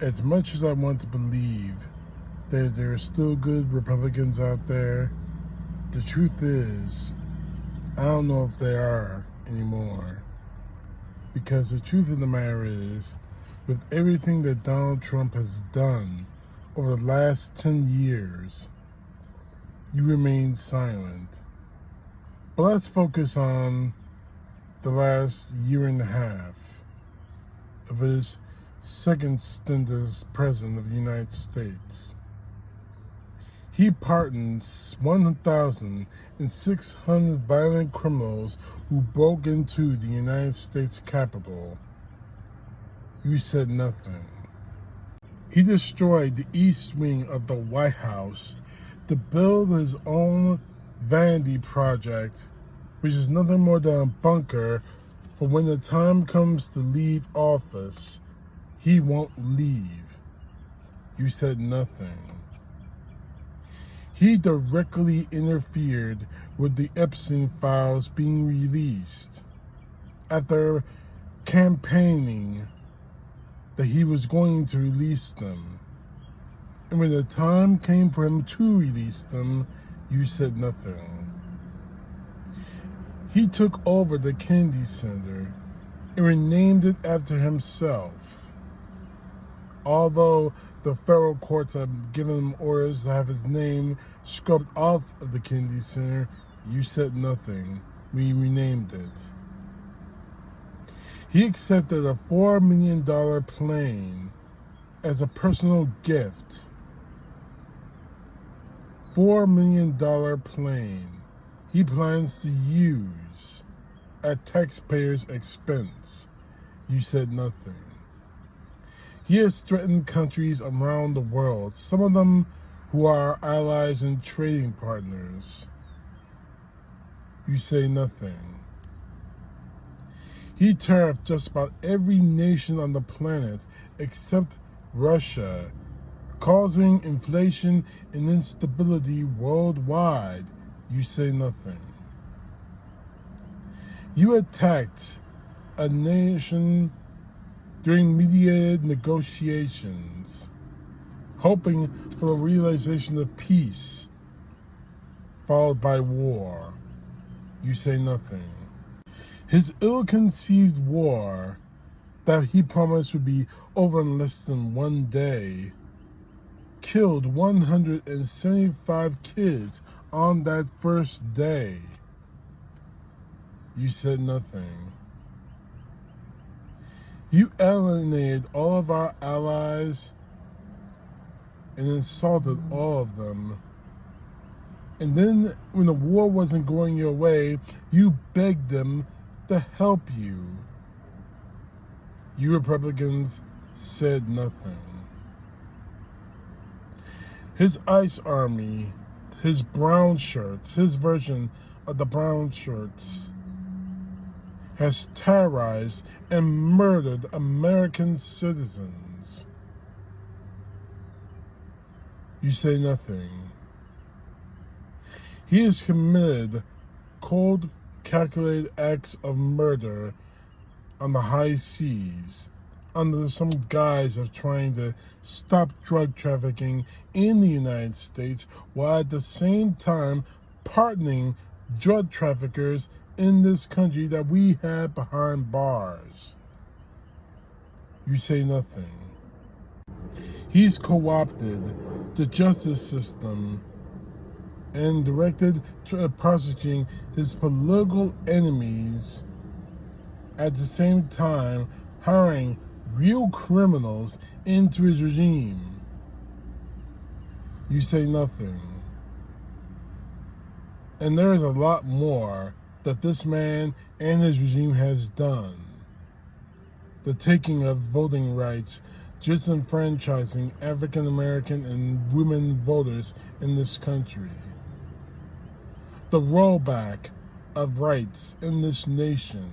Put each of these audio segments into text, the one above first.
As much as I want to believe that there are still good Republicans out there, the truth is, I don't know if there are anymore. Because the truth of the matter is, with everything that Donald Trump has done over the last 10 years, you remain silent. But let's focus on the last year and a half of his second stint as president of the United States. He pardoned 1,600 violent criminals who broke into the United States Capitol. You said nothing. He destroyed the East Wing of the White House to build his own vanity project, which is nothing more than a bunker for when the time comes to leave office, he won't leave. You said nothing. He directly interfered with the Epstein files being released after campaigning that he was going to release them. And when the time came for him to release them, you said nothing. He took over the Kennedy Center and renamed it after himself. Although the federal courts have given him orders to have his name scrubbed off of the Kennedy Center, you said nothing when you renamed it. He accepted a $4 million plane as a personal gift. $4 million plane he plans to use at taxpayers' expense. You said nothing. He has threatened countries around the world, some of them who are our allies and trading partners. You say nothing. He tariffed just about every nation on the planet except Russia, causing inflation and instability worldwide. You say nothing. You attacked a nation during mediated negotiations, hoping for the realization of peace, followed by war. You say nothing. His ill-conceived war that he promised would be over in less than one day killed 175 kids on that first day. You said nothing. You alienated all of our allies and insulted all of them. And then when the war wasn't going your way, you begged them to help you. You Republicans said nothing. His ICE army, his brown shirts, his version of the brown shirts, has terrorized and murdered American citizens. You say nothing. He has committed cold, calculated acts of murder on the high seas under some guise of trying to stop drug trafficking in the United States while at the same time pardoning drug traffickers in this country that we have behind bars. You say nothing. He's co-opted the justice system and directed to prosecuting his political enemies, at the same time hiring real criminals into his regime. You say nothing. And there is a lot more that this man and his regime has done. The taking of voting rights, disenfranchising African American and women voters in this country. The rollback of rights in this nation.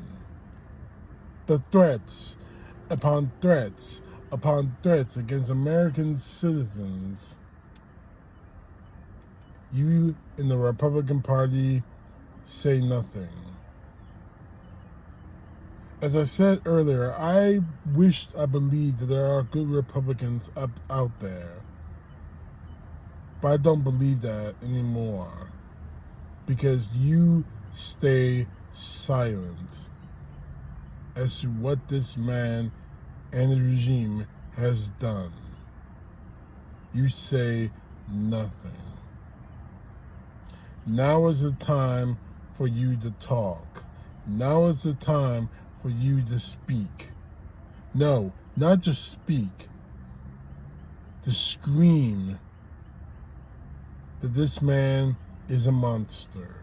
The threats upon threats upon threats against American citizens. You in the Republican Party say nothing. As I said earlier, I believed that there are good Republicans out there. But I don't believe that anymore. Because you stay silent as to what this man and the regime has done. You say nothing. Now is the time for you to talk. Now is the time for you to speak. No, not just speak. To scream that this man is a monster.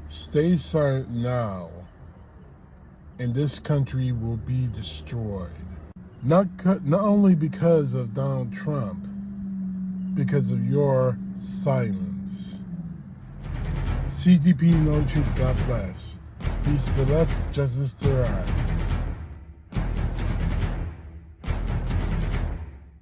Stay silent now, and this country will be destroyed. Not only because of Donald Trump, because of your silence. CTP, no truth, God bless. Peace to the left, justice to the right.